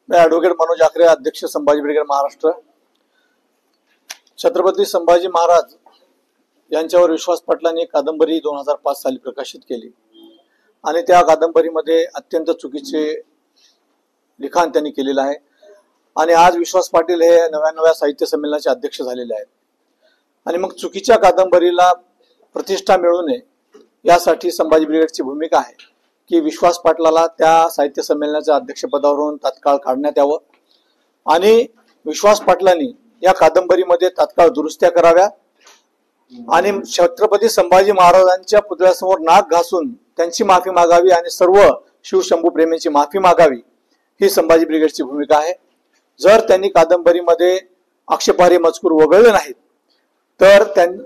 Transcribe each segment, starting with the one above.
मैं ॲडव्होकेट मनोज आखरे, अध्यक्ष संभाजी ब्रिगेड महाराष्ट्र। छत्रपती संभाजी महाराज यांच्यावर विश्वास पाटलांनी कादंबरी 2005 साली प्रकाशित केली आणि त्या कादंबरीमध्ये अत्यंत चुकीचे लिखाण त्यांनी केलेलं आहे आणि आज विश्वास पाटील हे नव्या साहित्य संमेलनाचे अध्यक्ष झालेले आहेत आणि मग चुकीच्या कादंबरीला प्रतिष्ठा मिळू नये यासाठी संभाजी ब्रिगेडची भूमिका आहे की विश्वास पाटलाला त्या साहित्य संमेलनाच्या अध्यक्षपदावरून तात्काळ काढण्यात यावं आणि विश्वास पाटलांनी या कादंबरीमध्ये तात्काळ दुरुस्त्या कराव्या आणि छत्रपती संभाजी महाराजांच्या पुतळ्यासमोर नाक घासून त्यांची माफी मागावी आणि सर्व शिवशंभू प्रेमींची माफी मागावी ही संभाजी ब्रिगेडची भूमिका आहे। जर त्यांनी कादंबरीमध्ये आक्षेपार्ह मजकूर वगळले नाहीत तर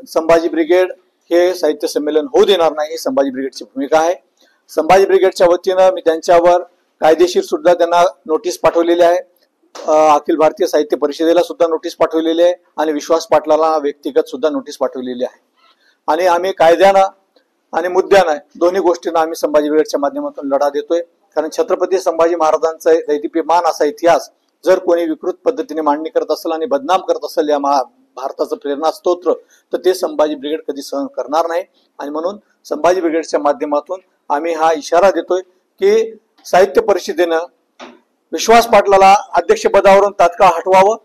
संभाजी ब्रिगेड हे साहित्य संमेलन होऊ देणार नाही ही संभाजी ब्रिगेडची भूमिका आहे। संभाजी ब्रिगेडच्या वतीनं मी त्यांच्यावर कायदेशीर सुद्धा त्यांना नोटीस पाठवलेली आहे, अखिल भारतीय साहित्य परिषदेला सुद्धा नोटीस पाठवलेली आहे आणि विश्वास पाटलाला व्यक्तिगत सुद्धा नोटीस पाठवलेली आहे आणि आम्ही कायद्यानं आणि मुद्द्यानं दोन्ही गोष्टींना आम्ही संभाजी ब्रिगेडच्या माध्यमातून लढा देतोय। कारण छत्रपती संभाजी महाराजांचा दैदिप्यमान असा इतिहास जर कोणी विकृत पद्धतीने मांडणी करत असेल आणि बदनाम करत असेल या भारताचं प्रेरणा स्तोत्र तर ते संभाजी ब्रिगेड कधी सहन करणार नाही आणि म्हणून संभाजी ब्रिगेडच्या माध्यमातून आम्ही हा इशारा देतोय की साहित्य परिषदेनं विश्वास पाटलाला अध्यक्षपदावरून तात्काळ हटवावं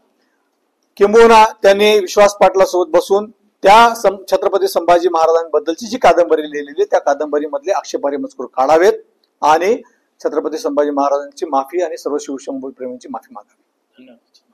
किंबहुना त्यांनी विश्वास पाटलासोबत बसून त्या छत्रपती संभाजी महाराजांबद्दलची जी कादंबरी लिहिलेली त्या कादंबरीमधले आक्षेपार्ह मजकूर काढावेत आणि छत्रपती संभाजी महाराजांची माफी आणि सर्व शिवशंभू प्रेमींची माफी मागावी। धन्यवाद।